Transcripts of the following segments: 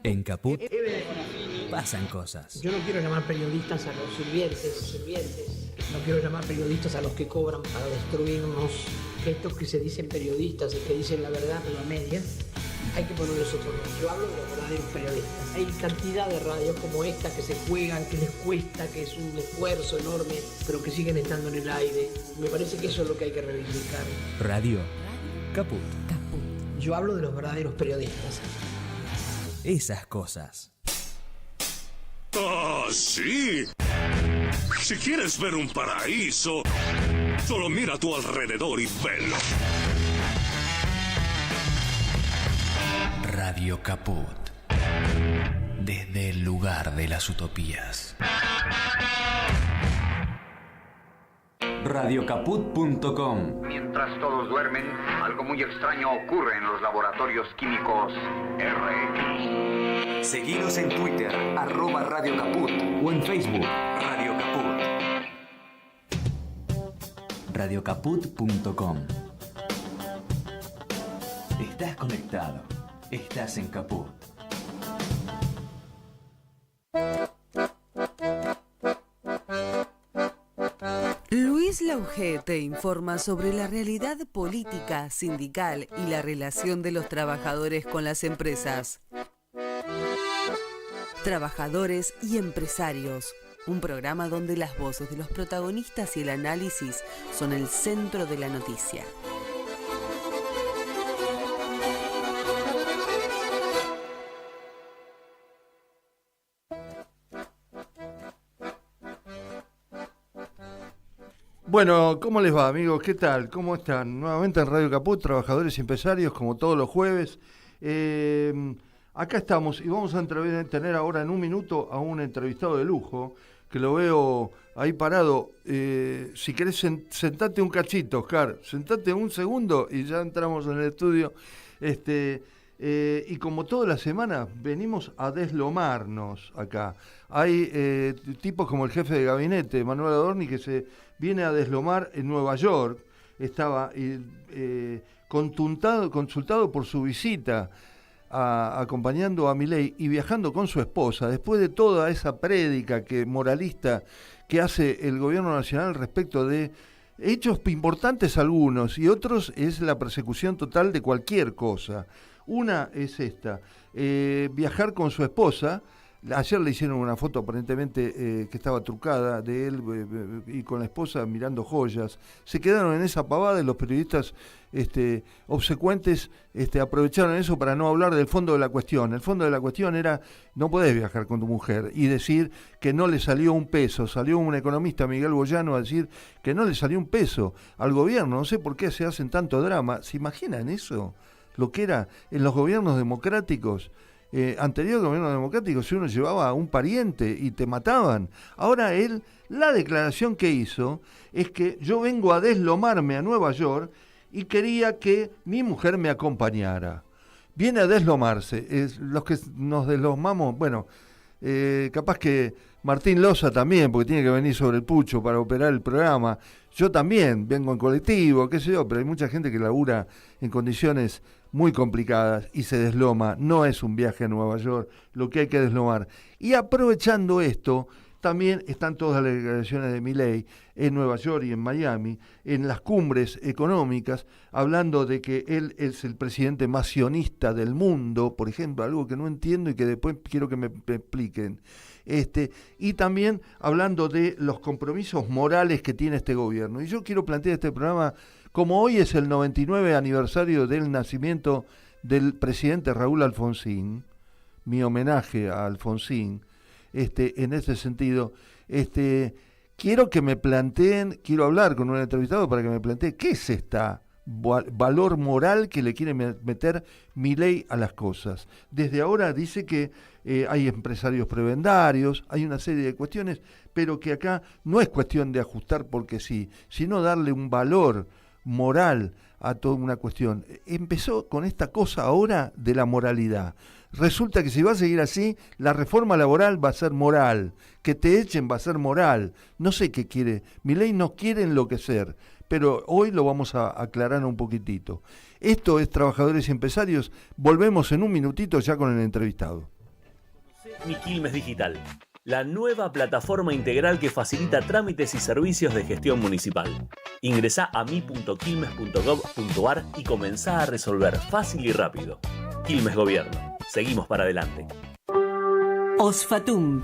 En Caput pasan cosas. Yo no quiero llamar periodistas a los sirvientes. No quiero llamar periodistas a los que cobran para destruirnos. Que estos que se dicen periodistas y que dicen la verdad pero a medias, hay que ponerles otro nombre. Yo hablo de los verdaderos periodistas. Hay cantidad de radios como esta que se juegan, que les cuesta, que es un esfuerzo enorme, pero que siguen estando en el aire. Me parece que eso es lo que hay que reivindicar. Radio Caput. Yo hablo de los verdaderos periodistas. Esas cosas. ¡Ah, sí! Si quieres ver un paraíso, solo mira a tu alrededor y velo. Radio Caput. Desde el lugar de las utopías. Radiocaput.com. Mientras todos duermen, algo muy extraño ocurre en los laboratorios químicos RX. Seguinos en Twitter, @Radio Caput, o en Facebook, Radio Caput. Radiocaput.com. Estás conectado. Estás en Caput. Luis Lauge te informa sobre la realidad política, sindical y la relación de los trabajadores con las empresas. Trabajadores y empresarios. Un programa donde las voces de los protagonistas y el análisis son el centro de la noticia. Bueno, ¿cómo les va, amigos? ¿Qué tal? ¿Cómo están? Nuevamente en Radio Caput, Trabajadores y Empresarios, como todos los jueves. Acá estamos y vamos a tener ahora en un minuto a un entrevistado de lujo, que lo veo ahí parado. Si querés, sentate un cachito, Oscar. Sentate un segundo y ya entramos en el estudio. Y como toda la semana, venimos a deslomarnos acá. Hay tipos como el jefe de gabinete, Manuel Adorni, que se viene a deslomar en Nueva York. Estaba consultado por su visita acompañando a Milei y viajando con su esposa, después de toda esa prédica moralista que hace el gobierno nacional respecto de hechos importantes algunos, y otros es la persecución total de cualquier cosa. Una es esta, viajar con su esposa. Ayer le hicieron una foto aparentemente que estaba trucada de él y con la esposa mirando joyas. Se quedaron en esa pavada y los periodistas obsecuentes aprovecharon eso para no hablar del fondo de la cuestión. El fondo de la cuestión era: no podés viajar con tu mujer y decir que no le salió un peso. Salió un economista, Miguel Boyano, a decir que no le salió un peso al gobierno. No sé por qué se hacen tanto drama. ¿Se imaginan eso? Lo que era en los gobiernos democráticos. Anterior gobierno democrático, si uno llevaba a un pariente y te mataban. Ahora la declaración que hizo es que yo vengo a deslomarme a Nueva York y quería que mi mujer me acompañara. Viene a deslomarse. Los que nos deslomamos, bueno, capaz que Martín Loza también, porque tiene que venir sobre el pucho para operar el programa. Yo también vengo en colectivo, qué sé yo, pero hay mucha gente que labura en condiciones muy complicadas y se desloma. No es un viaje a Nueva York lo que hay que deslomar. Y aprovechando esto, también están todas las declaraciones de Milei en Nueva York y en Miami, en las cumbres económicas, hablando de que él es el presidente más sionista del mundo, por ejemplo, algo que no entiendo y que después quiero que me expliquen. Y también hablando de los compromisos morales que tiene este gobierno. Y yo quiero plantear este programa, como hoy es el 99 aniversario del nacimiento del presidente Raúl Alfonsín, mi homenaje a Alfonsín, en ese sentido, quiero que me planteen, quiero hablar con un entrevistado para que me plantee qué es esta valor moral que le quiere meter Milei a las cosas. Desde ahora dice que hay empresarios prebendarios, hay una serie de cuestiones, pero que acá no es cuestión de ajustar porque sí, sino darle un valor moral a toda una cuestión. Empezó con esta cosa ahora de la moralidad. Resulta que si va a seguir así, la reforma laboral va a ser moral, que te echen va a ser moral. No sé qué quiere. Milei no quiere enloquecer, pero hoy lo vamos a aclarar un poquitito. Esto es Trabajadores y Empresarios. Volvemos en un minutito ya con el entrevistado. Mi Quilmes Digital, la nueva plataforma integral que facilita trámites y servicios de gestión municipal. Ingresá a mi.quilmes.gov.ar y comenzá a resolver fácil y rápido. Quilmes Gobierno. Seguimos para adelante. Osfatum.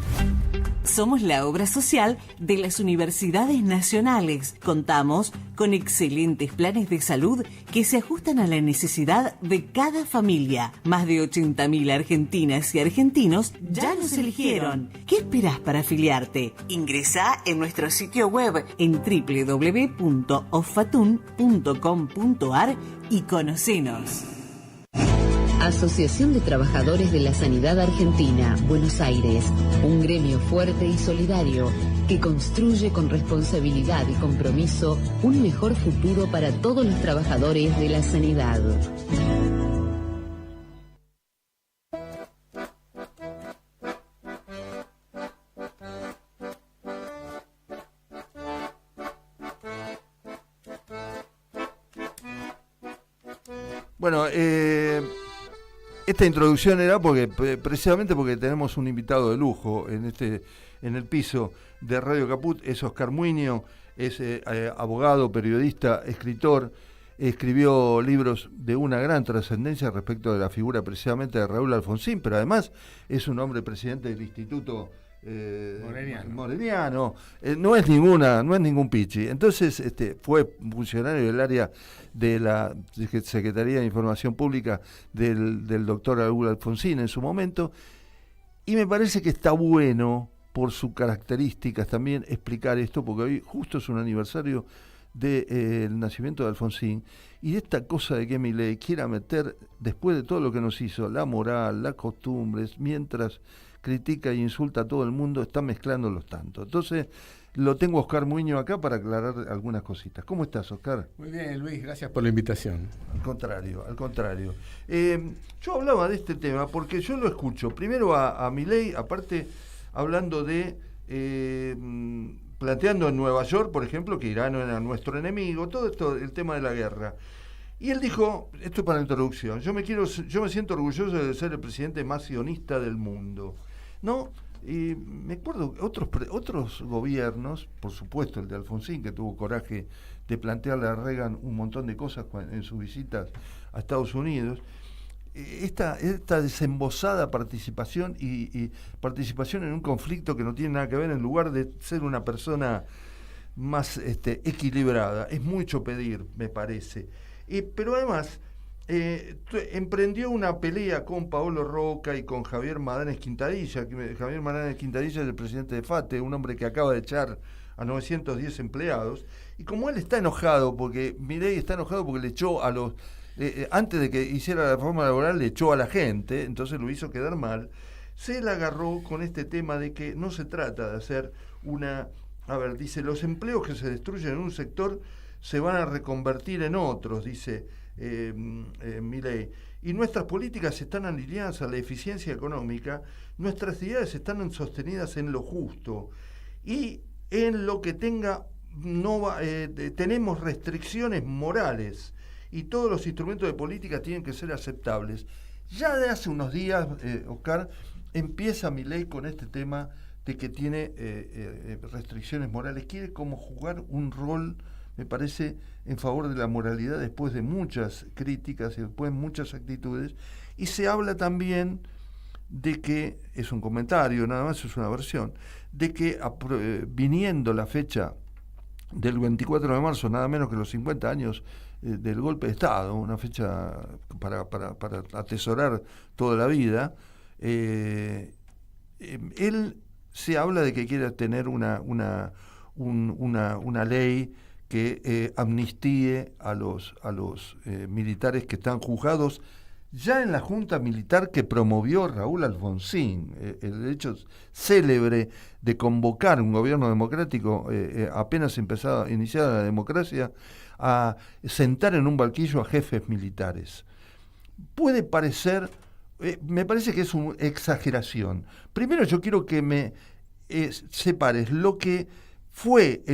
Somos la obra social de las universidades nacionales. Contamos con excelentes planes de salud que se ajustan a la necesidad de cada familia. Más de 80.000 argentinas y argentinos ya nos eligieron. ¿Qué esperás para afiliarte? Ingresá en nuestro sitio web en www.osfatum.com.ar y conocenos. Asociación de Trabajadores de la Sanidad Argentina, Buenos Aires, un gremio fuerte y solidario que construye con responsabilidad y compromiso un mejor futuro para todos los trabajadores de la sanidad. Bueno, esta introducción era precisamente porque tenemos un invitado de lujo en el piso de Radio Caput. Es Oscar Muiño, es abogado, periodista, escritor. Escribió libros de una gran trascendencia respecto de la figura precisamente de Raúl Alfonsín, pero además es un hombre presidente del Instituto Moreniano. No es ningún pichi. Entonces fue funcionario del área de la Secretaría de Información Pública del doctor Raúl Alfonsín en su momento, y me parece que está bueno por sus características también explicar esto, porque hoy justo es un aniversario del nacimiento de Alfonsín, y esta cosa de que Milei quiera meter, después de todo lo que nos hizo, la moral, las costumbres, mientras critica e insulta a todo el mundo, está mezclándolos tanto. Entonces, lo tengo a Oscar Muiño acá para aclarar algunas cositas. ¿Cómo estás, Oscar? Muy bien, Luis, gracias por la invitación. Al contrario. Yo hablaba de este tema porque yo lo escucho, primero a Milei, aparte hablando de, planteando en Nueva York, por ejemplo, que Irán era nuestro enemigo, todo esto, el tema de la guerra. Y él dijo, esto es para la introducción, yo me siento orgulloso de ser el presidente más sionista del mundo, ¿no? Y me acuerdo otros gobiernos, por supuesto el de Alfonsín, que tuvo coraje de plantearle a Reagan un montón de cosas en sus visitas a Estados Unidos, esta desembosada participación y participación en un conflicto que no tiene nada que ver, en lugar de ser una persona más equilibrada, es mucho pedir, me parece. Pero además emprendió una pelea con Paolo Roca y con Javier Madanes Quintadilla. Javier Madanes Quintadilla es el presidente de FATE, un hombre que acaba de echar a 910 empleados, y como él está enojado, porque Milei está enojado porque le echó a los antes de que hiciera la reforma laboral, le echó a la gente, entonces lo hizo quedar mal, se la agarró con este tema de que no se trata de hacer dice, los empleos que se destruyen en un sector se van a reconvertir en otros, dice Milei, y nuestras políticas están alineadas a la eficiencia económica, nuestras ideas están sostenidas en lo justo, y en lo que tenemos restricciones morales, y todos los instrumentos de política tienen que ser aceptables. Ya de hace unos días, Oscar, empieza Milei con este tema de que tiene restricciones morales, quiere como jugar un rol, me parece, en favor de la moralidad después de muchas críticas y después de muchas actitudes, y se habla también de que, es un comentario, nada más es una versión, de que viniendo la fecha del 24 de marzo, nada menos que los 50 años del golpe de Estado, una fecha para atesorar toda la vida, él se habla de que quiere tener una ley que amnistíe a los militares que están juzgados ya en la junta militar que promovió Raúl Alfonsín, el hecho célebre de convocar un gobierno democrático apenas iniciada la democracia, a sentar en un banquillo a jefes militares. Puede parecer, me parece que es una exageración. Primero yo quiero que me separes lo que fue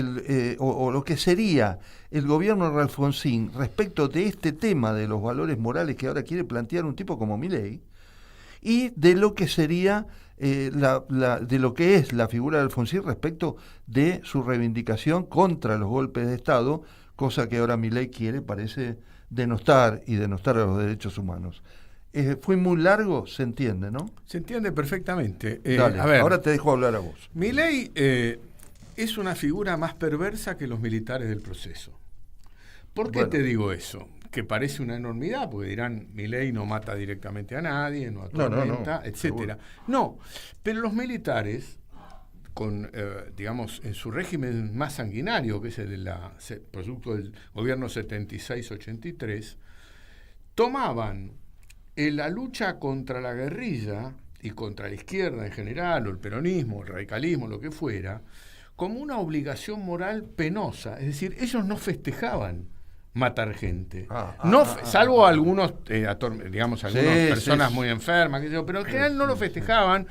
o lo que sería el gobierno de Alfonsín respecto de este tema de los valores morales que ahora quiere plantear un tipo como Milei, y de lo que sería de lo que es la figura de Alfonsín respecto de su reivindicación contra los golpes de Estado, cosa que ahora Milei quiere, parece, denostar a los derechos humanos. Fue muy largo, se entiende, ¿no? Se entiende perfectamente. Dale, a ver, ahora te dejo hablar a vos. Milei es una figura más perversa que los militares del proceso. ¿Por qué te digo eso? Que parece una enormidad, porque dirán, Milei no mata directamente a nadie, no atormenta, etcétera. No, pero los militares, digamos, en su régimen más sanguinario, que es el de producto del gobierno 76-83, tomaban la lucha contra la guerrilla y contra la izquierda en general, o el peronismo, el radicalismo, lo que fuera, como una obligación moral penosa. Es decir, ellos no festejaban matar gente. Salvo algunos, digamos, algunas personas muy enfermas, pero en general no lo festejaban,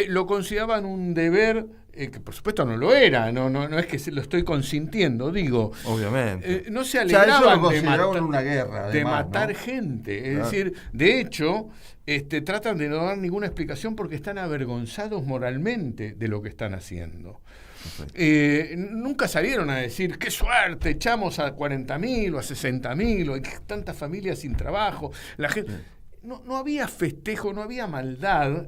lo consideraban un deber, que por supuesto no lo era, no es que se lo estoy consintiendo, digo. Obviamente. No se alegraban una guerra, además, de matar gente. Es decir, de hecho, tratan de no dar ninguna explicación porque están avergonzados moralmente de lo que están haciendo. Nunca salieron a decir qué suerte, echamos a 40.000 o a 60.000 o hay tantas familias sin trabajo, la gente no había festejo, no había maldad,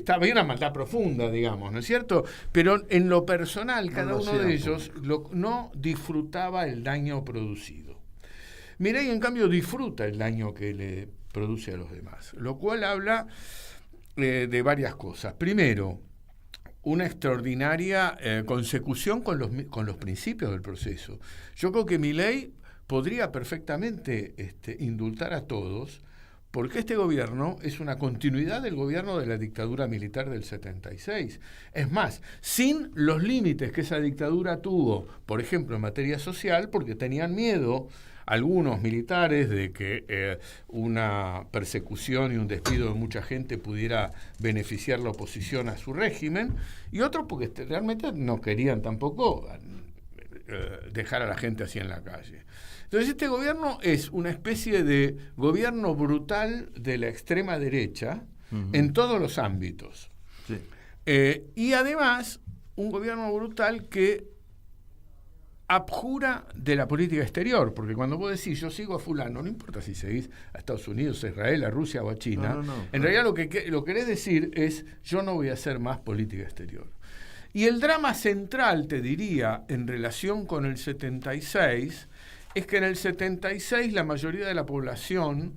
había una maldad profunda, digamos, ¿no es cierto? Pero en lo personal cada uno de ellos no disfrutaba el daño producido. Milei en cambio disfruta el daño que le produce a los demás, lo cual habla de varias cosas. Primero, una extraordinaria consecución con los principios del proceso. Yo creo que Milei podría perfectamente indultar a todos, porque este gobierno es una continuidad del gobierno de la dictadura militar del 76. Es más, sin los límites que esa dictadura tuvo, por ejemplo, en materia social, porque tenían miedo algunos militares de que una persecución y un despido de mucha gente pudiera beneficiar la oposición a su régimen, y otros porque realmente no querían tampoco dejar a la gente así en la calle. Entonces este gobierno es una especie de gobierno brutal de la extrema derecha en todos los ámbitos. Sí. Y además un gobierno brutal que abjura de la política exterior, porque cuando vos decís yo sigo a fulano, no importa si seguís a Estados Unidos, a Israel, a Rusia o a China, en realidad lo que querés decir es yo no voy a hacer más política exterior. Y el drama central, te diría, en relación con el 76, es que en el 76 la mayoría de la población,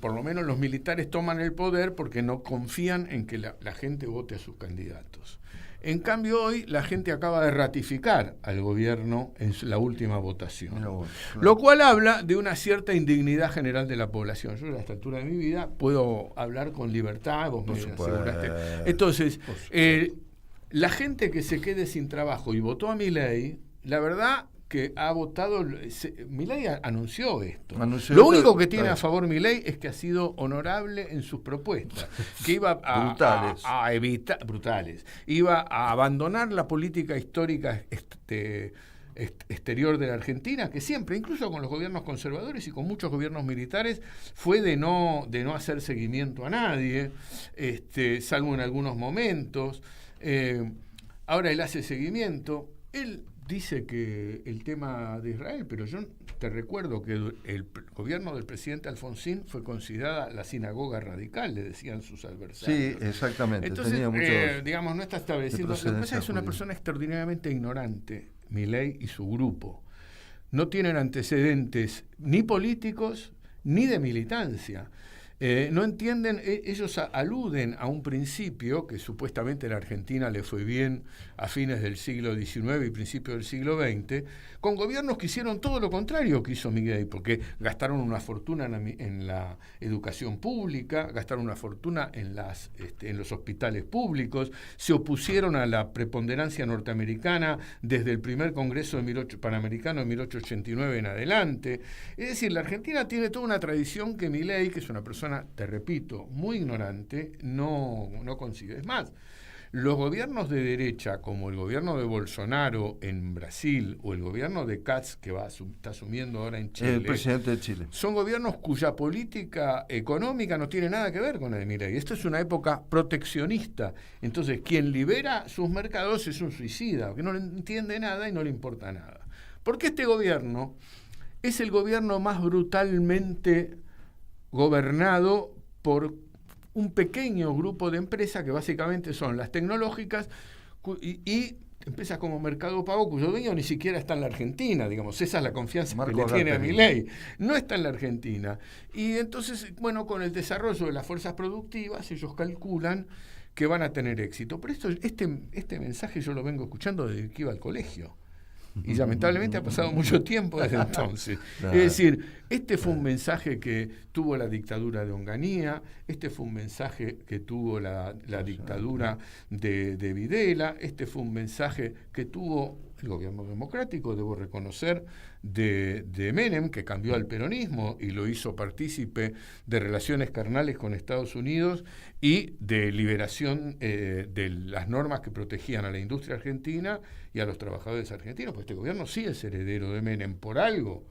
por lo menos los militares, toman el poder porque no confían en que la gente vote a sus candidatos. En cambio, hoy la gente acaba de ratificar al gobierno en la última votación. Lo cual habla de una cierta indignidad general de la población. Yo a esta altura de mi vida puedo hablar con libertad, vos me aseguraste. Entonces, la gente que se quede sin trabajo y votó a Milei, la verdad que ha votado, Milei anunció esto. Lo único que tiene a favor Milei es que ha sido honorable en sus propuestas, que iba a evitar, brutales, iba a abandonar la política histórica exterior de la Argentina, que siempre, incluso con los gobiernos conservadores y con muchos gobiernos militares, fue de no hacer seguimiento a nadie, salvo en algunos momentos. Ahora él hace seguimiento, él dice que el tema de Israel, pero yo te recuerdo que el gobierno del presidente Alfonsín fue considerada la sinagoga radical, le decían sus adversarios. Sí, exactamente. Entonces, tenía digamos, no está estableciendo. Lo que pasa es una persona extraordinariamente ignorante, Milei y su grupo. No tienen antecedentes ni políticos ni de militancia. No entienden, ellos aluden a un principio que supuestamente en la Argentina le fue bien a fines del siglo XIX y principios del siglo XX, con gobiernos que hicieron todo lo contrario que hizo Milei, porque gastaron una fortuna en la educación pública, gastaron una fortuna en los hospitales públicos, se opusieron a la preponderancia norteamericana desde el primer Congreso Panamericano de 1889 en adelante. Es decir, la Argentina tiene toda una tradición que Milei, que es una persona, te repito, muy ignorante, no consigue. Es más, Los gobiernos de derecha, como el gobierno de Bolsonaro en Brasil o el gobierno de Katz, que está asumiendo ahora en Chile, el presidente de Chile, son gobiernos cuya política económica no tiene nada que ver con la de Milei. Esto es una época proteccionista. Entonces, quien libera sus mercados es un suicida, que no le entiende nada y no le importa nada. Porque este gobierno es el gobierno más brutalmente gobernado por un pequeño grupo de empresas que básicamente son las tecnológicas y empresas como Mercado Pago, cuyo dueño ni siquiera está en la Argentina, digamos, esa es la confianza que le tiene a Milei, no está en la Argentina. Y entonces, bueno, con el desarrollo de las fuerzas productivas, ellos calculan que van a tener éxito. Pero este mensaje yo lo vengo escuchando desde que iba al colegio. Y lamentablemente ha pasado mucho tiempo desde entonces. Claro. Es decir, este fue un mensaje que tuvo la dictadura de Onganía, este fue un mensaje que tuvo la dictadura de Videla, este fue un mensaje que tuvo el gobierno democrático, debo reconocer, de Menem, que cambió al peronismo y lo hizo partícipe de relaciones carnales con Estados Unidos y de liberación de las normas que protegían a la industria argentina y a los trabajadores argentinos. Pues este gobierno sí es heredero de Menem por algo.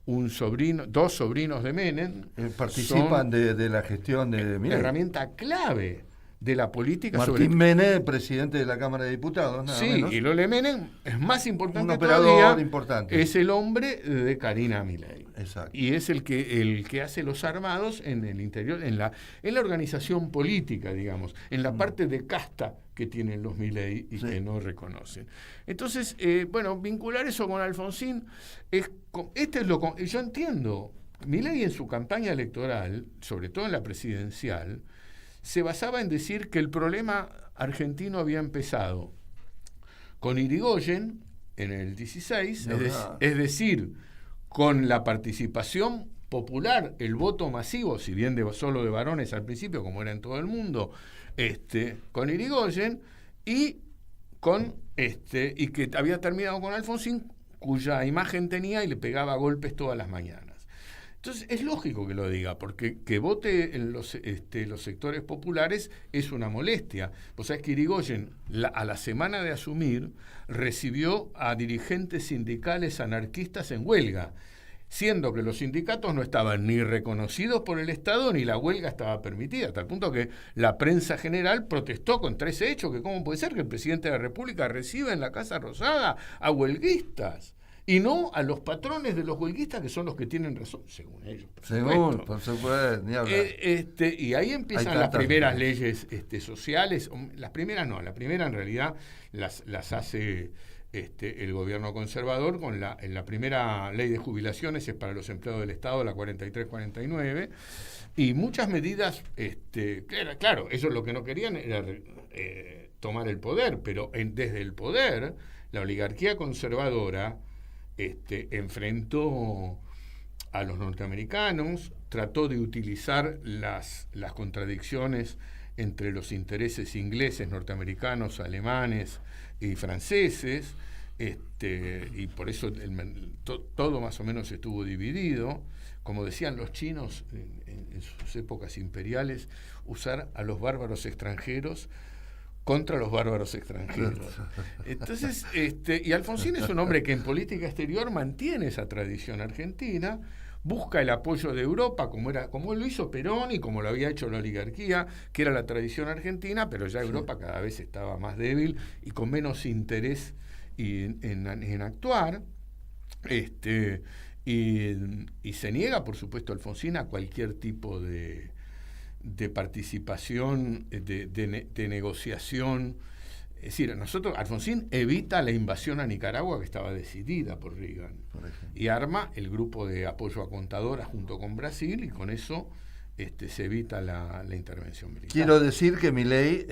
Dos sobrinos de Menem participan de la gestión de Milei. Herramienta clave de la política. Martín Menem, presidente de la Cámara de Diputados, nada menos. Y Lole Menem es más importante, un operador todavía, importante. Es el hombre de Karina Milei. Exacto. Y es el que hace los armados en el interior, en la organización política, digamos, en la parte de casta que tienen los Milei y que no reconocen. Entonces, vincular eso con Alfonsín yo entiendo. Milei en su campaña electoral, sobre todo en la presidencial, se basaba en decir que el problema argentino había empezado con Irigoyen en el 16, es decir, con la participación popular, el voto masivo, si bien solo de varones al principio, como era en todo el mundo, con Irigoyen, y que había terminado con Alfonsín, cuya imagen tenía y le pegaba golpes todas las mañanas. Entonces, es lógico que lo diga, porque que vote en los sectores populares es una molestia. Vos sabés que Irigoyen, a la semana de asumir, recibió a dirigentes sindicales anarquistas en huelga, siendo que los sindicatos no estaban ni reconocidos por el Estado, ni la huelga estaba permitida, hasta el punto que la prensa general protestó contra ese hecho, que cómo puede ser que el presidente de la República reciba en la Casa Rosada a huelguistas. Y no a los patrones de los huelguistas, que son los que tienen razón, según ellos. Por supuesto, ni hablar. Y ahí empiezan las primeras leyes sociales. Las primeras no, la primera en realidad las hace el gobierno conservador con en la primera ley de jubilaciones, es para los empleados del Estado, la 43-49, y muchas medidas, claro, ellos lo que no querían era tomar el poder, pero desde el poder, la oligarquía conservadora enfrentó a los norteamericanos, trató de utilizar las contradicciones entre los intereses ingleses, norteamericanos, alemanes y franceses, y por eso todo más o menos estuvo dividido. Como decían los chinos en sus épocas imperiales, usar a los bárbaros extranjeros contra los bárbaros extranjeros. Entonces, y Alfonsín es un hombre que en política exterior mantiene esa tradición argentina, busca el apoyo de Europa, como lo hizo Perón y como lo había hecho la oligarquía, que era la tradición argentina, pero ya Europa cada vez estaba más débil y con menos interés en actuar. Y se niega, por supuesto, Alfonsín a cualquier tipo de participación, de negociación. Es decir, Alfonsín evita la invasión a Nicaragua, que estaba decidida por Reagan, y arma el grupo de apoyo a Contadora junto con Brasil, y con eso se evita la intervención militar. Quiero decir que Milei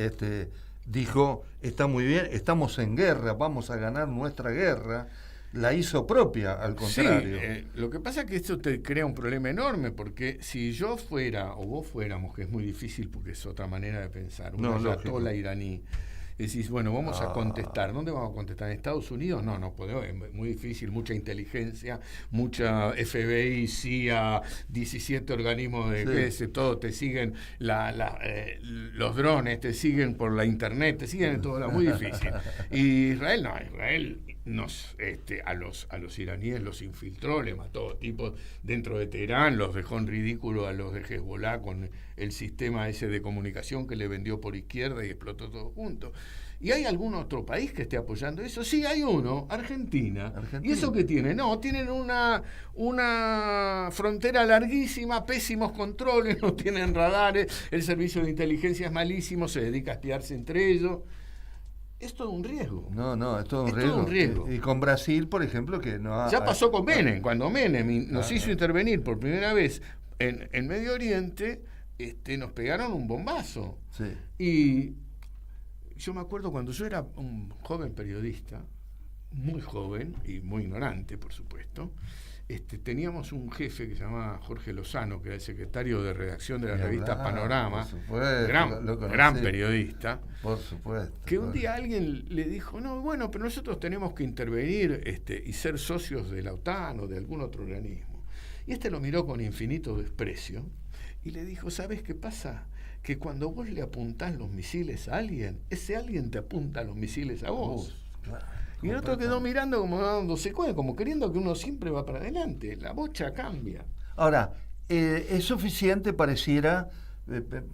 dijo, está muy bien, estamos en guerra, vamos a ganar nuestra guerra. La hizo propia, al contrario. Sí, lo que pasa es que esto te crea un problema enorme, porque si yo fuera, o vos fuéramos, que es muy difícil porque es otra manera de pensar, una ayatolá iraní, Decís, bueno, vamos a contestar. ¿Dónde vamos a contestar? ¿En Estados Unidos? No podemos, es muy difícil, mucha inteligencia, mucha FBI, CIA, 17 organismos de todo, te siguen los drones, te siguen por la internet, te siguen en todo lado, muy difícil. Y Israel a los iraníes los infiltró, les mató tipos dentro de Teherán, los dejó en ridículo a los de Hezbollah con el sistema ese de comunicación que le vendió por izquierda y explotó todo junto. ¿Y hay algún otro país que esté apoyando eso? Sí, hay uno, Argentina. ¿Y eso qué tiene? No, tienen una frontera larguísima, pésimos controles, no tienen radares, el servicio de inteligencia es malísimo, se dedica a espiarse entre ellos. Es todo un riesgo. No, es todo un riesgo. Y con Brasil, por ejemplo, que no ya pasó con Menem. Cuando Menem nos hizo intervenir por primera vez en Medio Oriente, nos pegaron un bombazo. Sí. Y yo me acuerdo cuando yo era un joven periodista, muy joven y muy ignorante, por supuesto, teníamos un jefe que se llamaba Jorge Lozano, que era el secretario de redacción de la revista Panorama, gran periodista, por supuesto, que un día alguien le dijo, no, bueno, pero nosotros tenemos que intervenir y ser socios de la OTAN o de algún otro organismo. Y lo miró con infinito desprecio y le dijo, ¿sabes qué pasa? Que cuando vos le apuntás los misiles a alguien, ese alguien te apunta los misiles a vos. Claro. Y el otro quedó mirando como dándose cuenta, como queriendo que uno siempre va para adelante. La bocha cambia. Ahora, es suficiente, pareciera,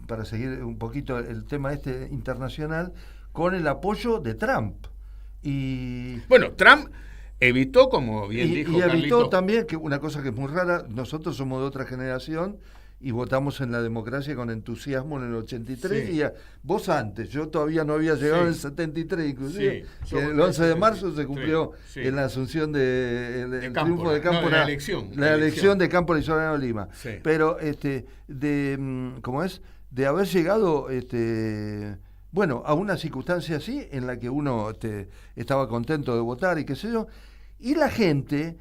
para seguir un poquito el tema internacional, con el apoyo de Trump. Y bueno, Trump evitó, como bien dijo Carlito, Carlito, también, que una cosa que es muy rara, nosotros somos de otra generación y votamos en la democracia con entusiasmo en el 83, sí. Y vos antes, yo todavía no había llegado en el 73, inclusive, sí, que el 11 de marzo se cumplió en la asunción el triunfo de Cámpora, la elección de Cámpora y Solano Lima. Sí. Pero ¿cómo es? De haber llegado bueno, a una circunstancia así en la que uno estaba contento de votar y qué sé yo, y la gente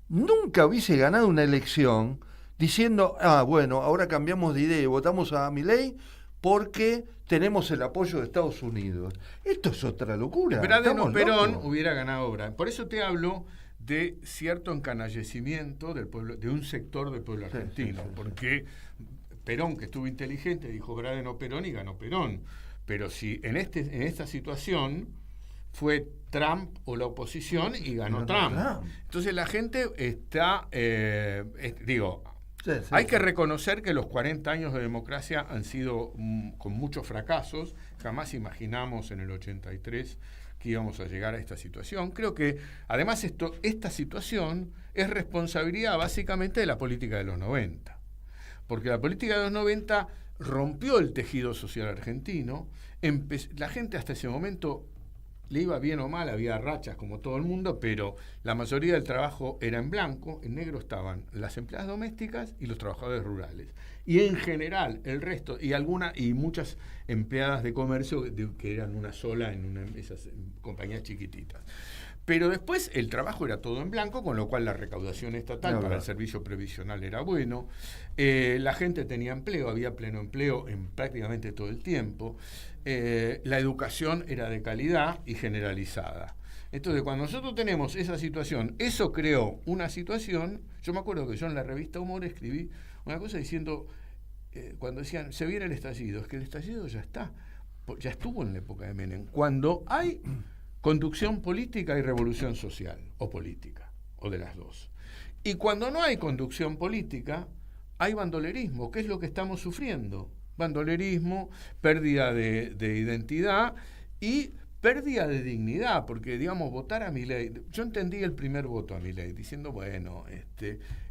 nunca hubiese ganado una elección diciendo, bueno, ahora cambiamos de idea y votamos a Milei porque tenemos el apoyo de Estados Unidos. Esto es otra locura. Perón hubiera ganado obra. Por eso te hablo de cierto encanallecimiento del pueblo, de un sector del pueblo argentino, porque Perón, que estuvo inteligente, dijo Brade no Perón y ganó Perón. Pero si en esta situación fue Trump o la oposición y ganó Trump. Entonces la gente está, hay que reconocer que los 40 años de democracia han sido con muchos fracasos. Jamás imaginamos en el 83 que íbamos a llegar a esta situación. Creo que además esta situación es responsabilidad básicamente de la política de los 90. Porque la política de los 90 rompió el tejido social argentino. La gente hasta ese momento le iba bien o mal, había rachas como todo el mundo, pero la mayoría del trabajo era en blanco, en negro estaban las empleadas domésticas y los trabajadores rurales. Y en general, el resto, y muchas empleadas de comercio que eran una sola en esas compañías chiquititas. Pero después el trabajo era todo en blanco, con lo cual la recaudación estatal para el servicio previsional era bueno. La gente tenía empleo, había pleno empleo en prácticamente todo el tiempo. La educación era de calidad y generalizada. Entonces, cuando nosotros tenemos esa situación, eso creó una situación. Yo me acuerdo que yo en la revista Humor escribí una cosa diciendo, cuando decían, se viene el estallido, es que el estallido ya estuvo en la época de Menem. Cuando hay conducción política y revolución social, o política, o de las dos. Y cuando no hay conducción política, hay bandolerismo, que es lo que estamos sufriendo. Bandolerismo, pérdida de identidad y pérdida de dignidad, porque, digamos, votar a Milei, yo entendí el primer voto a Milei, diciendo, bueno,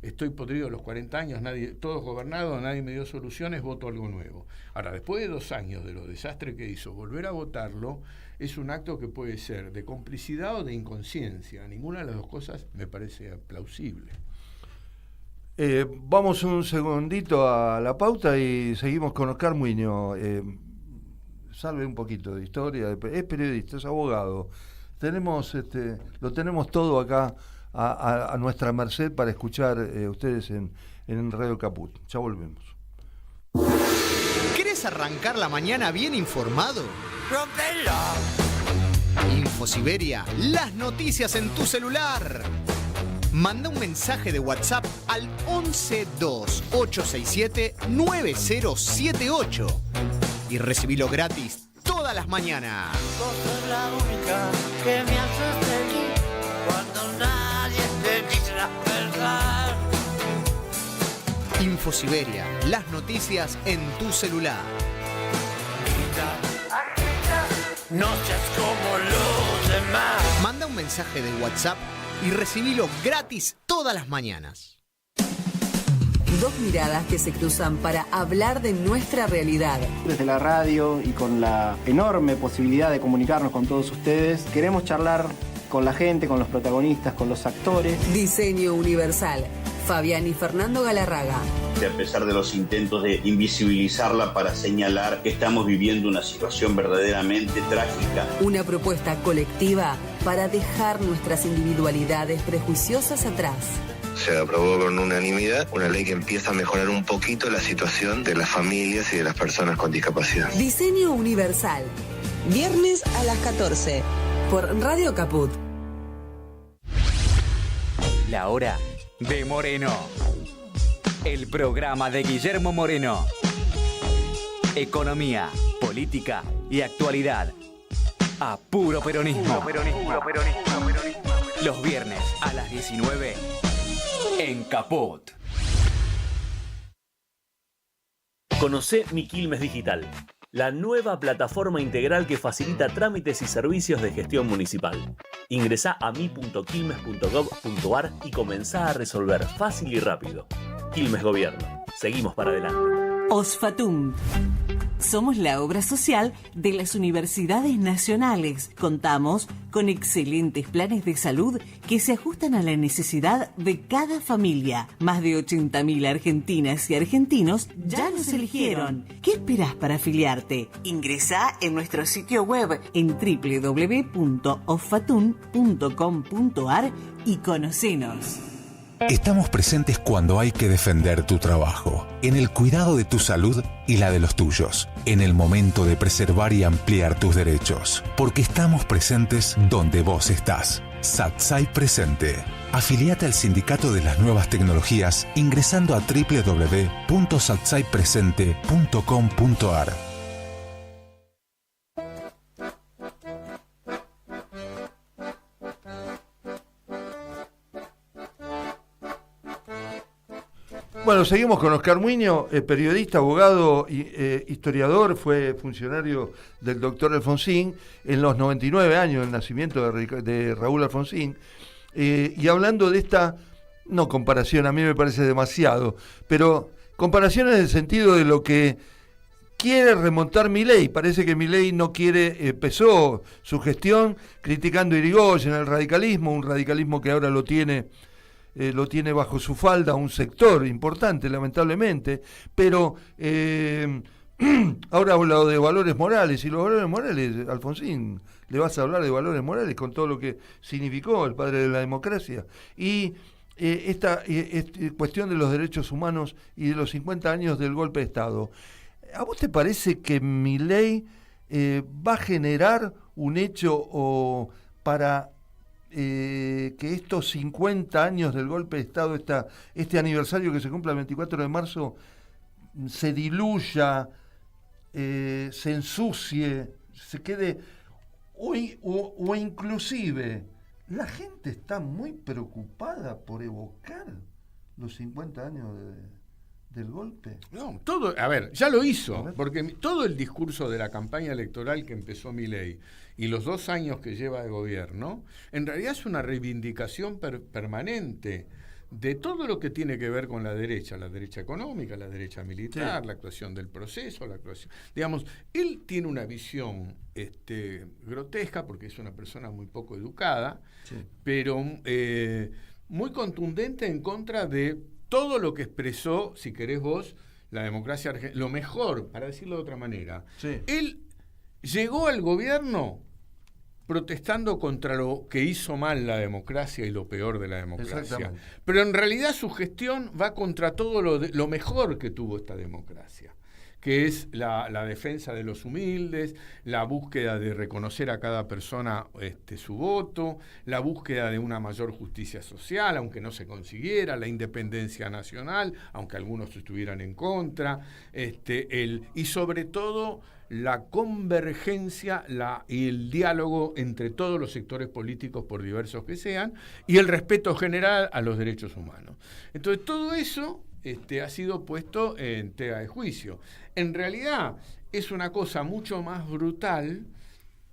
estoy podrido a los 40 años, todos gobernados, nadie me dio soluciones, voto algo nuevo. Ahora, después de 2 años de los desastres que hizo, volver a votarlo es un acto que puede ser de complicidad o de inconsciencia. Ninguna de las dos cosas me parece plausible. Vamos un segundito a la pauta y seguimos con Oscar Muiño. Salve un poquito de historia, es periodista, es abogado. Lo tenemos todo acá a nuestra merced para escuchar ustedes en Radio Caput. Ya volvemos. ¿Querés arrancar la mañana bien informado? ¡Rompela! Infosiberia, las noticias en tu celular. Manda un mensaje de WhatsApp al 1128679078 y recibilo gratis todas las mañanas. Vos sos la única que me hace feliz cuando nadie te dice la verdad. Infosiberia, las noticias en tu celular. No seas como los demás. Manda un mensaje de WhatsApp y recibilo gratis todas las mañanas. Dos miradas que se cruzan para hablar de nuestra realidad. Desde la radio y con la enorme posibilidad de comunicarnos con todos ustedes, queremos charlar con la gente, con los protagonistas, con los actores. Diseño Universal. Fabián y Fernando Galarraga. A pesar de los intentos de invisibilizarla para señalar que estamos viviendo una situación verdaderamente trágica. Una propuesta colectiva para dejar nuestras individualidades prejuiciosas atrás. Se aprobó con unanimidad una ley que empieza a mejorar un poquito la situación de las familias y de las personas con discapacidad. Diseño Universal. Viernes a las 14. Por Radio Caput. La hora de Moreno. El programa de Guillermo Moreno. Economía, política y actualidad. A puro peronismo. Los viernes a las 19 en Caput. Conocé Mi Quilmes Digital, la nueva plataforma integral que facilita trámites y servicios de gestión municipal. Ingresá a mi.quilmes.gov.ar y comenzá a resolver fácil y rápido. Quilmes Gobierno. Seguimos para adelante. OSFATUN. Somos la obra social de las universidades nacionales. Contamos con excelentes planes de salud que se ajustan a la necesidad de cada familia. Más de 80.000 argentinas y argentinos ya nos eligieron. ¿Qué esperás para afiliarte? Ingresá en nuestro sitio web en www.osfatun.com.ar y conocenos. Estamos presentes cuando hay que defender tu trabajo, en el cuidado de tu salud y la de los tuyos, en el momento de preservar y ampliar tus derechos, porque estamos presentes donde vos estás. SATSAI Presente. Afiliate al Sindicato de las Nuevas Tecnologías ingresando a www.satsaipresente.com.ar. Bueno, seguimos con Oscar Muiño, periodista, abogado, historiador, fue funcionario del doctor Alfonsín en los 99 años del nacimiento de Raúl Alfonsín, y hablando de esta, no comparación, a mí me parece demasiado, pero comparación en el sentido de lo que quiere remontar Milei. Parece que Milei no quiere, empezó su gestión criticando a Irigoyen, el radicalismo, un radicalismo que ahora lo tiene bajo su falda un sector importante, lamentablemente, pero ahora ha hablado de valores morales, y los valores morales, Alfonsín, le vas a hablar de valores morales con todo lo que significó el padre de la democracia. Y esta cuestión de los derechos humanos y de los 50 años del golpe de Estado, ¿a vos te parece que Milei va a generar un hecho para que estos 50 años del golpe de Estado, este aniversario que se cumple el 24 de marzo, se diluya, se ensucie, se quede, o inclusive la gente está muy preocupada por evocar los 50 años del golpe? No, todo, a ver, ya lo hizo, porque todo el discurso de la campaña electoral que empezó Milei y los 2 años que lleva de gobierno, en realidad es una reivindicación permanente de todo lo que tiene que ver con la derecha económica, la derecha militar, sí, la actuación del proceso, la actuación, digamos, él tiene una visión grotesca, porque es una persona muy poco educada, sí, pero muy contundente en contra de todo lo que expresó, si querés vos, la democracia argentina, lo mejor, para decirlo de otra manera. Sí. Él llegó al gobierno protestando contra lo que hizo mal la democracia y lo peor de la democracia. Pero en realidad su gestión va contra todo lo mejor que tuvo esta democracia, que es la defensa de los humildes, la búsqueda de reconocer a cada persona su voto, la búsqueda de una mayor justicia social, aunque no se consiguiera, la independencia nacional, aunque algunos estuvieran en contra, y sobre todo la convergencia y el diálogo entre todos los sectores políticos, por diversos que sean, y el respeto general a los derechos humanos. Entonces, todo eso ha sido puesto en tela de juicio. En realidad, es una cosa mucho más brutal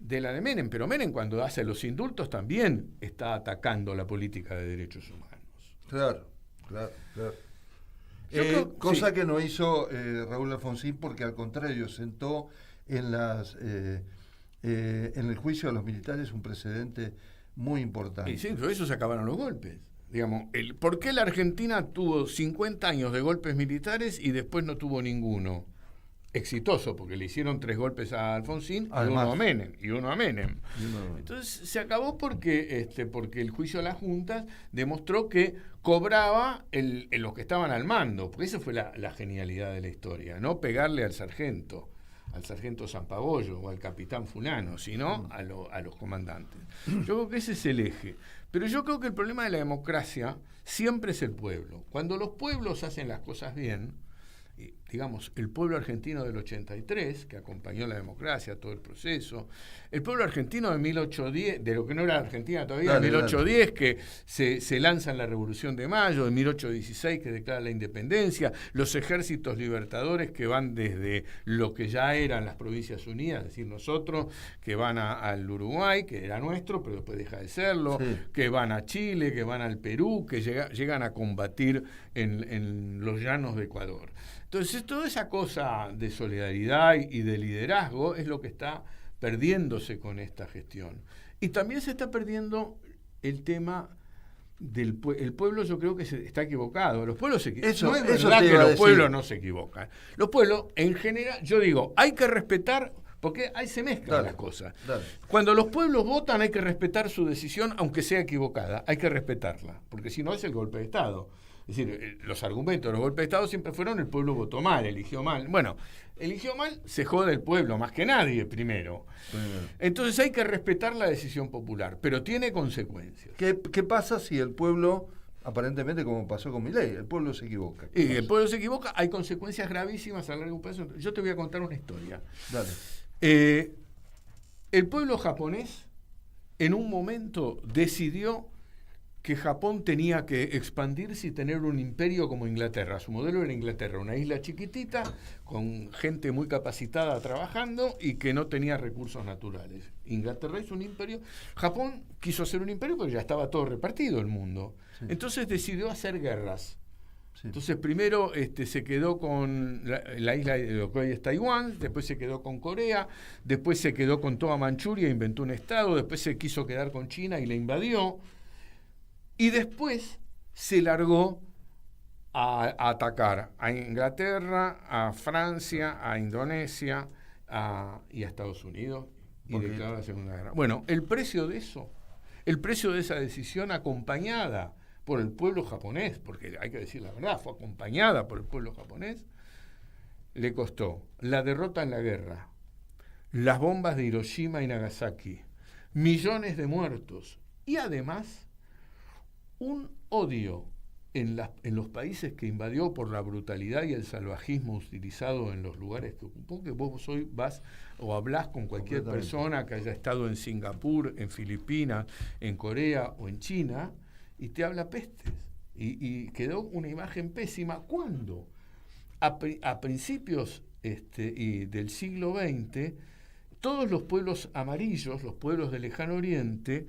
de la de Menem, pero Menem, cuando hace los indultos, también está atacando la política de derechos humanos. Claro. Cosa que no hizo Raúl Alfonsín, porque al contrario sentó en el juicio a los militares un precedente muy importante. Y sí, pero eso se acabaron los golpes. Digamos, ¿por qué la Argentina tuvo 50 años de golpes militares y después no tuvo ninguno exitoso? Porque le hicieron 3 golpes a Alfonsín y uno a Menem. Entonces se acabó porque el juicio a las juntas demostró que cobraba los que estaban al mando, porque esa fue la genialidad de la historia, no pegarle al sargento Zampabollo o al capitán fulano, sino a los comandantes. Yo creo que ese es el eje. Pero yo creo que el problema de la democracia siempre es el pueblo. Cuando los pueblos hacen las cosas bien, digamos, el pueblo argentino del 83, que acompañó la democracia, todo el proceso, el pueblo argentino de 1810, de lo que no era Argentina todavía, de 1810, que se lanza en la Revolución de Mayo, de 1816, que declara la independencia, los ejércitos libertadores que van desde lo que ya eran las Provincias Unidas, es decir, nosotros, que van al Uruguay, que era nuestro, pero después deja de serlo, que van a Chile, que van al Perú, que llegan a combatir en los llanos de Ecuador. Entonces, toda esa cosa de solidaridad y de liderazgo es lo que está perdiéndose con esta gestión. Y también se está perdiendo el tema del el pueblo. Yo creo que está equivocado. Los pueblos se equivocan. No es verdad que los pueblos no se equivocan. Los pueblos, en general, yo digo, hay que respetar, porque ahí se mezclan las cosas. Cuando los pueblos votan, hay que respetar su decisión, aunque sea equivocada. Hay que respetarla, porque si no es el golpe de Estado. Es decir, los argumentos de los golpes de Estado siempre fueron: el pueblo votó mal, eligió mal. Bueno, eligió mal, se jode el pueblo más que nadie primero. Entonces hay que respetar la decisión popular, pero tiene consecuencias. ¿Qué pasa si el pueblo, aparentemente como pasó con Milei, el pueblo se equivoca? Y el pueblo se equivoca, hay consecuencias gravísimas a largo plazo. Yo te voy a contar una historia. Dale. El pueblo japonés en un momento decidió que Japón tenía que expandirse y tener un imperio como Inglaterra. Su modelo era Inglaterra, una isla chiquitita, con gente muy capacitada trabajando y que no tenía recursos naturales. Inglaterra hizo un imperio. Japón quiso hacer un imperio porque ya estaba todo repartido el mundo. Sí. Entonces decidió hacer guerras. Sí. Entonces primero se quedó con la isla de lo que hoy es Taiwán, después se quedó con Corea, después se quedó con toda Manchuria, inventó un estado, después se quiso quedar con China y la invadió. Y después se largó a atacar a Inglaterra, a Francia, a Indonesia y a Estados Unidos y declaró la Segunda Guerra. Bueno, el precio de esa decisión, acompañada por el pueblo japonés, porque hay que decir la verdad, fue acompañada por el pueblo japonés, le costó la derrota en la guerra, las bombas de Hiroshima y Nagasaki, millones de muertos y además un odio en los países que invadió por la brutalidad y el salvajismo utilizado en los lugares que ocupó, que vos hoy vas o hablás con cualquier persona que haya estado en Singapur, en Filipinas, en Corea o en China, y te habla pestes. Y quedó una imagen pésima. ¿Cuándo? A principios del siglo XX, todos los pueblos amarillos, los pueblos del Lejano Oriente,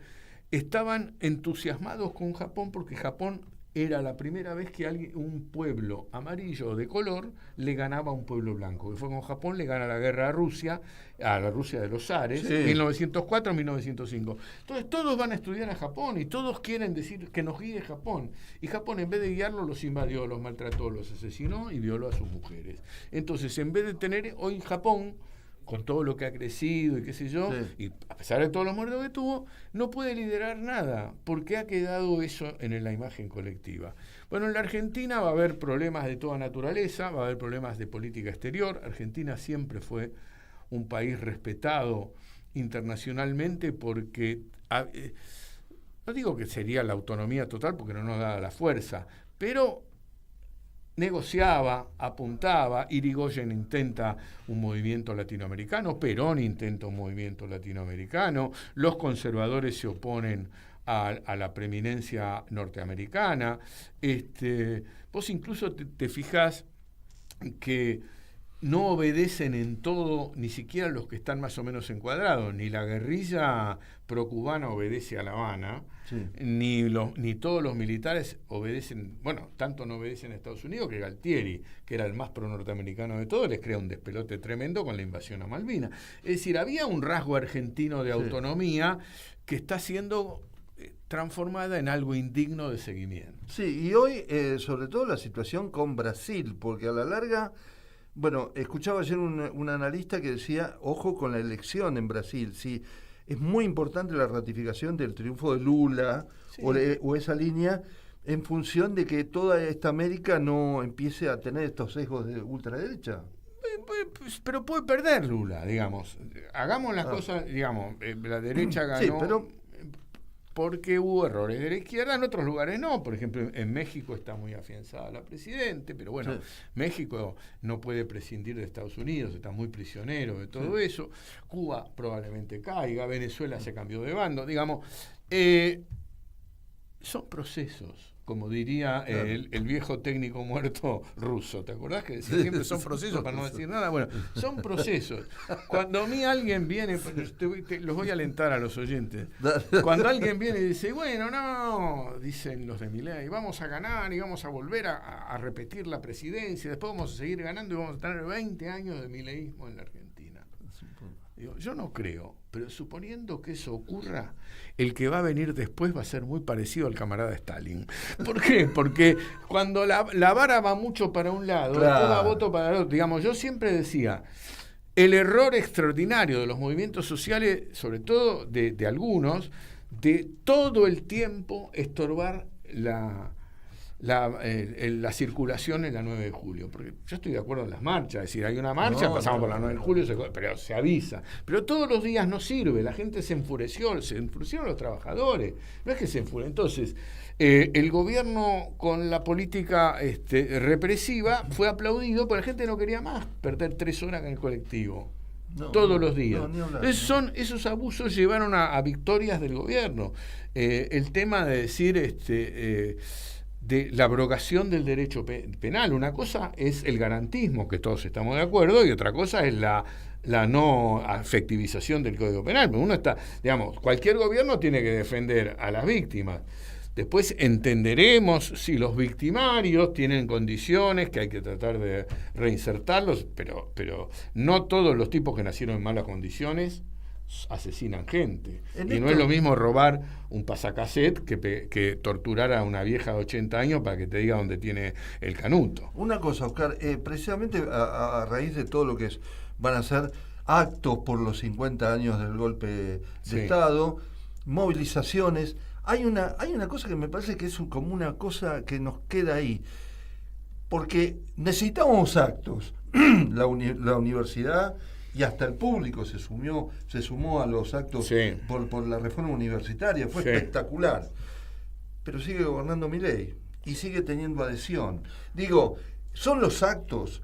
estaban entusiasmados con Japón porque Japón era la primera vez que un pueblo amarillo de color le ganaba a un pueblo blanco. Que fue con Japón, le gana la guerra a la Rusia de los zares, 1904-1905. Entonces todos van a estudiar a Japón y todos quieren decir que nos guíe Japón. Y Japón, en vez de guiarlo, los invadió, los maltrató, los asesinó y violó a sus mujeres. Entonces, en vez de tener hoy Japón con todo lo que ha crecido y qué sé yo, y a pesar de todos los muertos que tuvo, no puede liderar nada, porque ha quedado eso en la imagen colectiva. Bueno, en la Argentina va a haber problemas de toda naturaleza, va a haber problemas de política exterior. Argentina siempre fue un país respetado internacionalmente porque, no digo que sería la autonomía total porque no nos da la fuerza, pero negociaba, apuntaba. Irigoyen intenta un movimiento latinoamericano, Perón intenta un movimiento latinoamericano, los conservadores se oponen a la preeminencia norteamericana. Vos incluso te fijás que no obedecen en todo, ni siquiera los que están más o menos encuadrados, ni la guerrilla procubana obedece a La Habana, ni todos los militares obedecen, bueno, tanto no obedecen a Estados Unidos que Galtieri, que era el más pro-norteamericano de todos, les crea un despelote tremendo con la invasión a Malvinas. Es decir, había un rasgo argentino de autonomía que está siendo transformada en algo indigno de seguimiento. Sí, y hoy, sobre todo la situación con Brasil, porque a la larga... Bueno, escuchaba ayer un analista que decía, ojo con la elección en Brasil, sí, es muy importante la ratificación del triunfo de Lula o esa línea en función de que toda esta América no empiece a tener estos sesgos de ultraderecha. Pero puede perder Lula, digamos. Hagamos las cosas, digamos, la derecha ganó... Sí, pero... porque hubo errores de la izquierda, en otros lugares no. Por ejemplo, en México está muy afianzada la presidente, pero bueno, México no puede prescindir de Estados Unidos, está muy prisionero de todo eso. Cuba probablemente caiga, Venezuela se cambió de bando, digamos. Son procesos, como diría el viejo técnico muerto ruso. ¿Te acordás que decía siempre son procesos para no decir nada? Bueno, son procesos. Cuando a mí alguien viene, los voy a alentar a los oyentes, cuando alguien viene y dice, bueno, no, dicen los de Milei, vamos a ganar y vamos a volver a repetir la presidencia, después vamos a seguir ganando y vamos a tener 20 años de mileísmo en la Argentina. Digo, yo no creo, pero suponiendo que eso ocurra, el que va a venir después va a ser muy parecido al camarada Stalin. ¿Por qué? Porque cuando la vara va mucho para un lado, toma voto para el otro. Digamos, yo siempre decía, el error extraordinario de los movimientos sociales, sobre todo de algunos, de todo el tiempo estorbar la circulación en la 9 de julio, porque yo estoy de acuerdo en las marchas, es decir, hay una marcha, pasamos por la 9 de julio, pero se avisa, pero todos los días no sirve, la gente se enfurecieron los trabajadores, no es que se enfurecen. Entonces, el gobierno con la política represiva fue aplaudido, porque la gente no quería más perder 3 horas en el colectivo. Todos los días. Esos abusos llevaron a victorias del gobierno. El tema de decir de la abrogación del derecho penal. Una cosa es el garantismo, que todos estamos de acuerdo, y otra cosa es la no afectivización del Código Penal. Uno está, digamos, cualquier gobierno tiene que defender a las víctimas. Después entenderemos si los victimarios tienen condiciones que hay que tratar de reinsertarlos, pero no todos los tipos que nacieron en malas condiciones asesinan gente. Y no es lo mismo robar un pasacassette que torturar a una vieja de 80 años para que te diga dónde tiene el canuto. Una cosa, Oscar, precisamente a raíz de todo lo que van a ser actos por los 50 años del golpe de Estado, movilizaciones, hay una cosa que me parece que es como una cosa que nos queda ahí, porque necesitamos actos. La universidad y hasta el público se sumó a los actos por la reforma universitaria, fue espectacular. Pero sigue gobernando Milei y sigue teniendo adhesión. Digo, son los actos,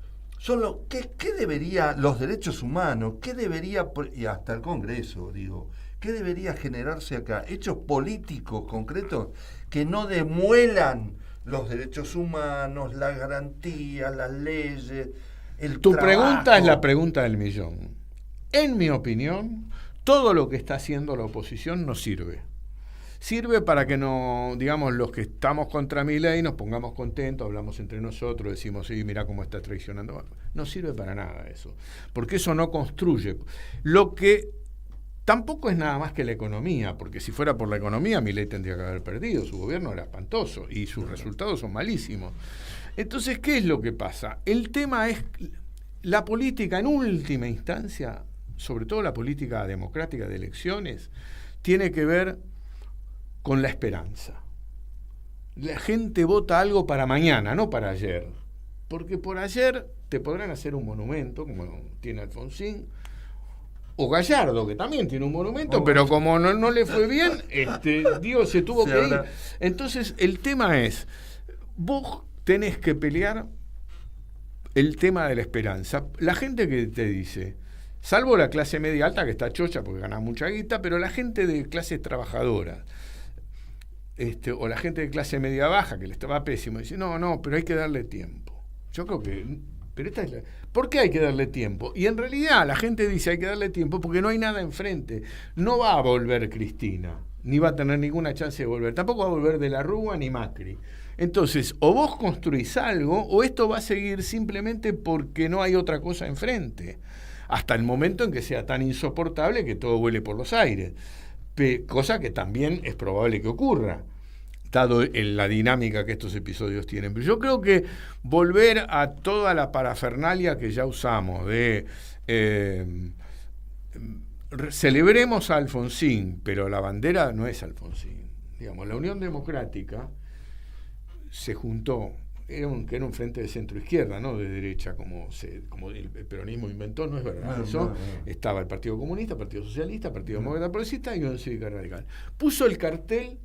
¿qué debería, los derechos humanos, qué debería, y hasta el Congreso, digo, qué debería generarse acá? Hechos políticos concretos que no demuelan los derechos humanos, las garantías, las leyes. Tu pregunta es la pregunta del millón. En mi opinión, todo lo que está haciendo la oposición no sirve. Sirve para que no, digamos, los que estamos contra Milei nos pongamos contentos, hablamos entre nosotros, decimos, sí, mirá cómo está traicionando. No sirve para nada eso, porque eso no construye. Lo que tampoco es nada más que la economía, porque si fuera por la economía, Milei tendría que haber perdido, su gobierno era espantoso y sus resultados son malísimos. Entonces, ¿qué es lo que pasa? El tema es, la política en última instancia sobre todo la política democrática de elecciones, tiene que ver con la esperanza. La gente vota algo para mañana, no para ayer. Porque por ayer te podrán hacer un monumento, como tiene Alfonsín, o Gallardo, que también tiene un monumento, pero como no le fue bien, Dios se tuvo que ir. Entonces, el tema es, vos tenés que pelear el tema de la esperanza. La gente que te dice, salvo la clase media alta, que está chocha porque gana mucha guita, pero la gente de clases trabajadoras, o la gente de clase media baja, que le estaba pésimo, dice, no, pero hay que darle tiempo. Yo creo que... ¿Por qué hay que darle tiempo? Y en realidad la gente dice hay que darle tiempo porque no hay nada enfrente. No va a volver Cristina, ni va a tener ninguna chance de volver. Tampoco va a volver de la Rúa ni Macri. Entonces, o vos construís algo, o esto va a seguir simplemente porque no hay otra cosa enfrente. Hasta el momento en que sea tan insoportable que todo vuele por los aires. Cosa que también es probable que ocurra, dado la dinámica que estos episodios tienen. Pero yo creo que volver a toda la parafernalia que ya usamos, de celebremos a Alfonsín, pero la bandera no es Alfonsín. Digamos, la Unión Democrática se juntó, era un frente de centro-izquierda, no de derecha, como el peronismo inventó, no es verdad. No. Estaba el Partido Comunista, Partido Socialista, Partido Demócrata Progresista y Unión Cívica Radical. Puso el cartel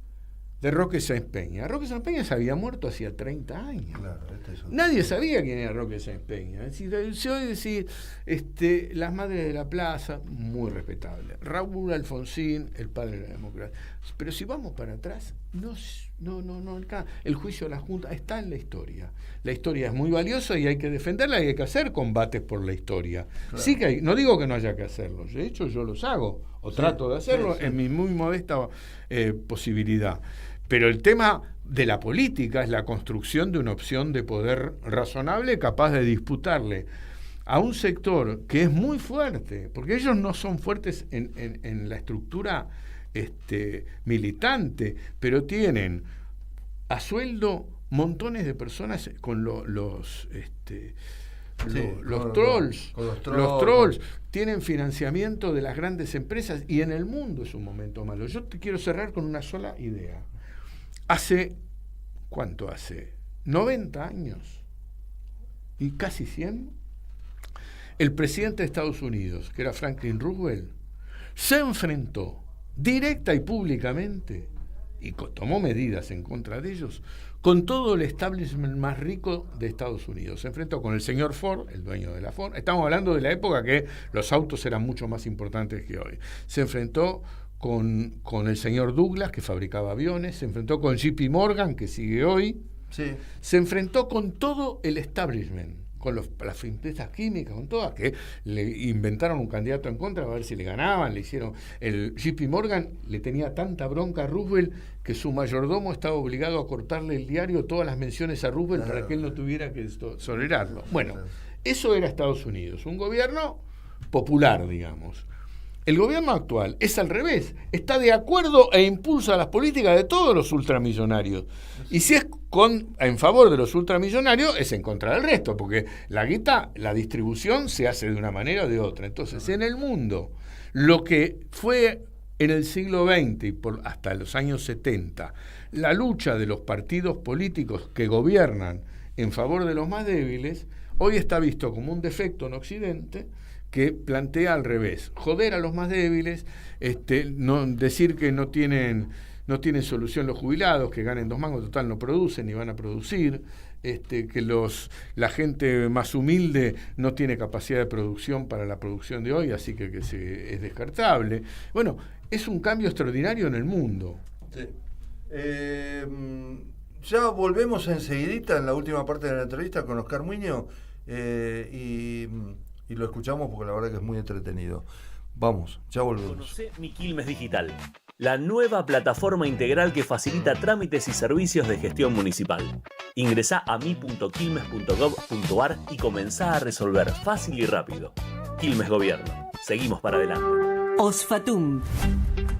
de Roque Sáenz Peña. Roque Sáenz Peña se había muerto hacía 30 años. Claro, nadie sabía quién era Roque Sáenz Peña. Es decir, se oye decir las madres de la plaza, muy respetable. Raúl Alfonsín, el padre de la democracia. Pero si vamos para atrás, no, el juicio de la Junta está en la historia. La historia es muy valiosa y hay que defenderla y hay que hacer combates por la historia. Claro. Sí que no digo que no haya que hacerlos, de hecho yo los hago, o trato de hacerlo en mi muy modesta posibilidad. Pero el tema de la política es la construcción de una opción de poder razonable capaz de disputarle a un sector que es muy fuerte, porque ellos no son fuertes en la estructura militante, pero tienen a sueldo montones de personas con los trolls. Los trolls tienen financiamiento de las grandes empresas y en el mundo es un momento malo. Yo te quiero cerrar con una sola idea. ¿Cuánto hace? 90 años y casi 100. El presidente de Estados Unidos, que era Franklin Roosevelt, se enfrentó directa y públicamente y tomó medidas en contra de ellos con todo el establishment más rico de Estados Unidos. Se enfrentó con el señor Ford, el dueño de la Ford. Estamos hablando de la época que los autos eran mucho más importantes que hoy. Se enfrentó con el señor Douglas, que fabricaba aviones. Se enfrentó con JP Morgan, que sigue hoy. Sí. Se enfrentó con todo el establishment, con las empresas químicas, con todas, que le inventaron un candidato en contra a ver si le ganaban, le hicieron... El JP Morgan le tenía tanta bronca a Roosevelt que su mayordomo estaba obligado a cortarle el diario todas las menciones a Roosevelt para que él no tuviera que tolerarlo. Bueno, eso era Estados Unidos, un gobierno popular, digamos. El gobierno actual es al revés, está de acuerdo e impulsa las políticas de todos los ultramillonarios. Y si es en favor de los ultramillonarios, es en contra del resto, porque la guita, la distribución se hace de una manera o de otra. Entonces, en el mundo, lo que fue en el siglo XX y hasta los años 70, la lucha de los partidos políticos que gobiernan en favor de los más débiles, hoy está visto como un defecto en Occidente, que plantea al revés, joder a los más débiles, decir que no tienen solución los jubilados, que ganen 2 mangos, total no producen ni van a producir, que la gente más humilde no tiene capacidad de producción para la producción de hoy, así que es descartable. Bueno, es un cambio extraordinario en el mundo. Sí. Ya volvemos enseguidita en la última parte de la entrevista con Oscar Muñoz y lo escuchamos porque la verdad que es muy entretenido. Vamos, ya volvemos. Conocé Mi Quilmes Digital, la nueva plataforma integral que facilita trámites y servicios de gestión municipal. Ingresá a mi.quilmes.gov.ar y comenzá a resolver fácil y rápido. Quilmes Gobierno. Seguimos para adelante. Osfatum.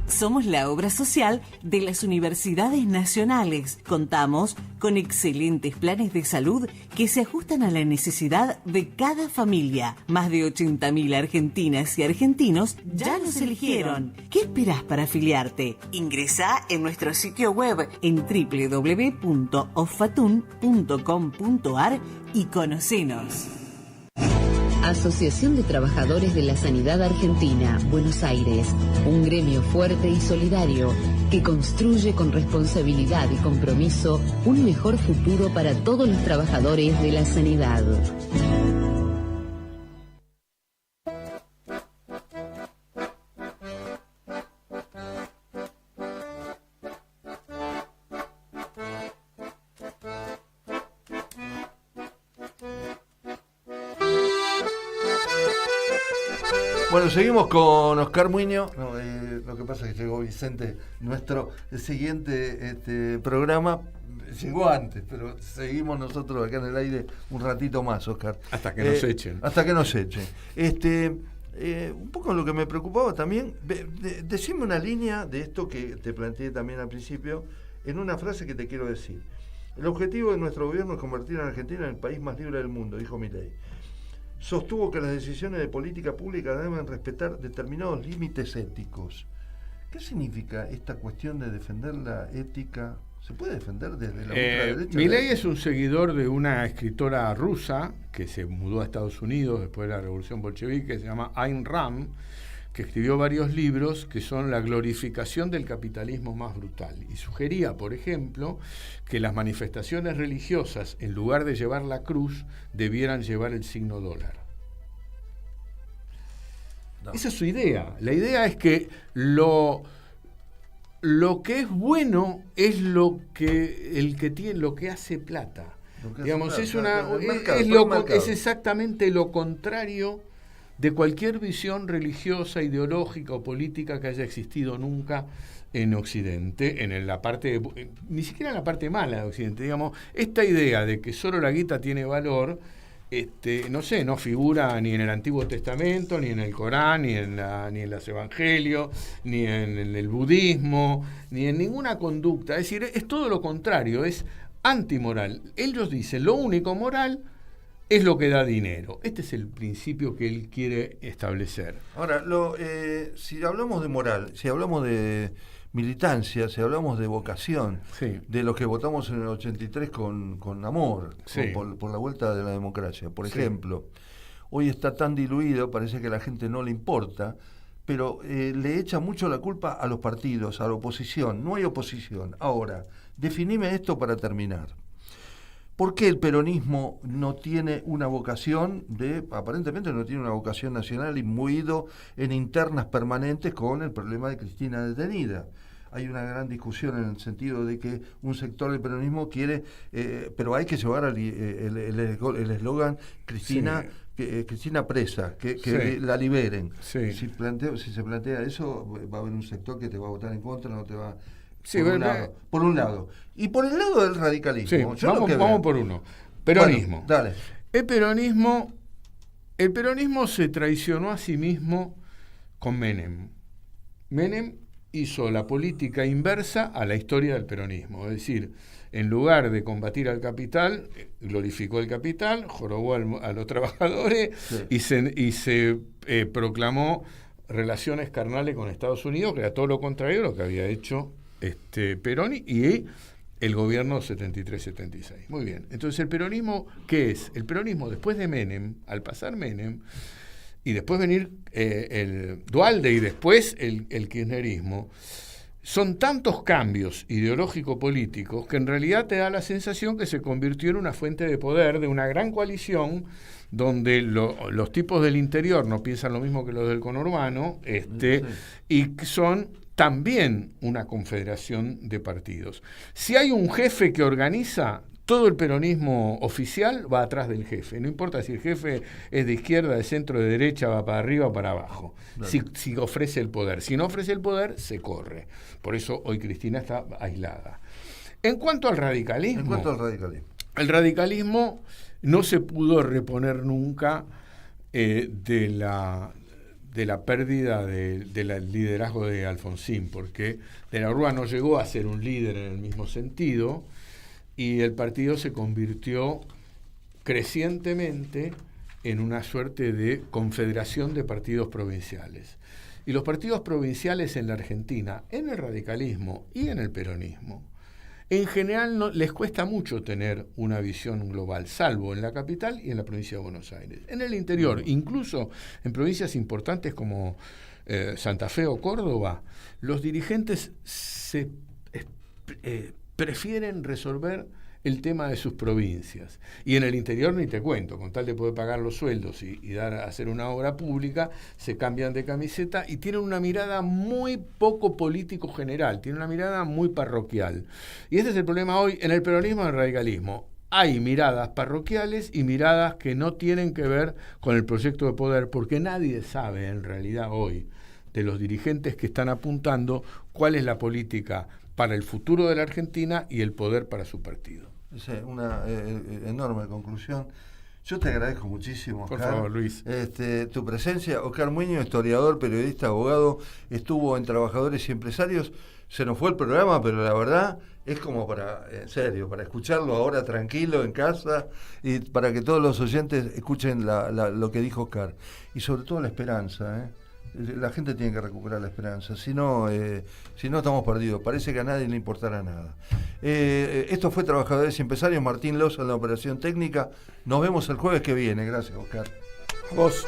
Somos la obra social de las universidades nacionales. Contamos con excelentes planes de salud que se ajustan a la necesidad de cada familia. Más de 80.000 argentinas y argentinos ya nos eligieron. ¿Qué esperás para afiliarte? Ingresá en nuestro sitio web en www.offatun.com.ar y conocenos. Asociación de Trabajadores de la Sanidad Argentina, Buenos Aires. Un gremio fuerte y solidario que construye con responsabilidad y compromiso un mejor futuro para todos los trabajadores de la sanidad. Bueno, seguimos con Oscar Muiño. Lo que pasa es que llegó Vicente, nuestro siguiente programa. Llegó antes, pero seguimos nosotros acá en el aire un ratito más, Oscar. Hasta que nos echen. Hasta que nos echen. Un poco lo que me preocupaba también, decime una línea de esto que te planteé también al principio, en una frase que te quiero decir. El objetivo de nuestro gobierno es convertir a Argentina en el país más libre del mundo, dijo Milei. Sostuvo que las decisiones de política pública deben respetar determinados límites éticos. ¿Qué significa esta cuestión de defender la ética? ¿Se puede defender desde la ultraderecha? Milei es un seguidor de una escritora rusa que se mudó a Estados Unidos después de la Revolución Bolchevique, que se llama Ayn Rand, que escribió varios libros que son la glorificación del capitalismo más brutal. Y sugería, por ejemplo, que las manifestaciones religiosas, en lugar de llevar la cruz, debieran llevar el signo dólar. No. Esa es su idea. La idea es que lo que es bueno es lo que hace plata. Digamos, es exactamente lo contrario de cualquier visión religiosa, ideológica o política que haya existido nunca en Occidente, ni siquiera en la parte mala de Occidente. Digamos, esta idea de que solo la guita tiene valor, no figura ni en el Antiguo Testamento, ni en el Corán, ni en los Evangelios, ni en el budismo, ni en ninguna conducta. Es decir, es todo lo contrario, es antimoral. Ellos dicen, lo único moral es lo que da dinero. Este es el principio que él quiere establecer. Ahora, si hablamos de moral, si hablamos de militancia, si hablamos de vocación, sí, de los que votamos en el 83 con amor, sí, por la vuelta de la democracia, por ejemplo, hoy está tan diluido, parece que a la gente no le importa, pero le echa mucho la culpa a los partidos, a la oposición. No hay oposición. Ahora, definime esto para terminar. ¿Por qué el peronismo no tiene una vocación aparentemente no tiene una vocación nacional, imbuido en internas permanentes con el problema de Cristina detenida? Hay una gran discusión en el sentido de que un sector del peronismo quiere, pero hay que llevar el eslogan Cristina, sí, Cristina presa, que sí, la liberen. Sí. Si se plantea eso, va a haber un sector que te va a votar en contra, no te va... Sí, por un lado. Y por el lado del radicalismo. Sí, vamos por uno. Peronismo. Bueno, dale. El peronismo se traicionó a sí mismo con Menem. Menem hizo la política inversa a la historia del peronismo. Es decir, en lugar de combatir al capital, glorificó el capital, jorobó a los trabajadores, sí, y se proclamó relaciones carnales con Estados Unidos, que era todo lo contrario a lo que había hecho Perón y el gobierno 73-76. Muy bien. Entonces, ¿el peronismo qué es? El peronismo, después de Menem, al pasar Menem, y después venir el Duhalde y después el kirchnerismo, son tantos cambios ideológico-políticos que en realidad te da la sensación que se convirtió en una fuente de poder de una gran coalición donde los tipos del interior no piensan lo mismo que los del conurbano, sí, y son también una confederación de partidos. Si hay un jefe que organiza, todo el peronismo oficial va atrás del jefe. No importa si el jefe es de izquierda, de centro, de derecha, va para arriba o para abajo. Claro. Si ofrece el poder. Si no ofrece el poder, se corre. Por eso hoy Cristina está aislada. En cuanto al radicalismo. El radicalismo no se pudo reponer nunca de de la pérdida del liderazgo de Alfonsín, porque de la Rúa no llegó a ser un líder en el mismo sentido, y el partido se convirtió crecientemente en una suerte de confederación de partidos provinciales. Y los partidos provinciales en la Argentina, en el radicalismo y en el peronismo, en general les cuesta mucho tener una visión global, salvo en la capital y en la provincia de Buenos Aires. En el interior, incluso en provincias importantes como Santa Fe o Córdoba, los dirigentes prefieren resolver el tema de sus provincias. Y en el interior ni te cuento, con tal de poder pagar los sueldos y hacer una obra pública, se cambian de camiseta y tienen una mirada muy poco político general, tienen una mirada muy parroquial. Y este es el problema hoy en el peronismo y en el radicalismo. Hay miradas parroquiales y miradas que no tienen que ver con el proyecto de poder, porque nadie sabe en realidad hoy, de los dirigentes que están apuntando, cuál es la política para el futuro de la Argentina y el poder para su partido. Es una enorme conclusión. Yo te agradezco muchísimo, Oscar. Por favor, Luis. Tu presencia. Oscar Muñoz, historiador, periodista, abogado, estuvo en Trabajadores y Empresarios. Se nos fue el programa, pero la verdad es como en serio, para escucharlo ahora tranquilo en casa y para que todos los oyentes escuchen lo que dijo Oscar. Y sobre todo la esperanza, La gente tiene que recuperar la esperanza, si no estamos perdidos. Parece que a nadie le importará nada. Esto fue Trabajadores y Empresarios, Martín Loza en la operación técnica. Nos vemos el jueves que viene. Gracias, Oscar. Vos.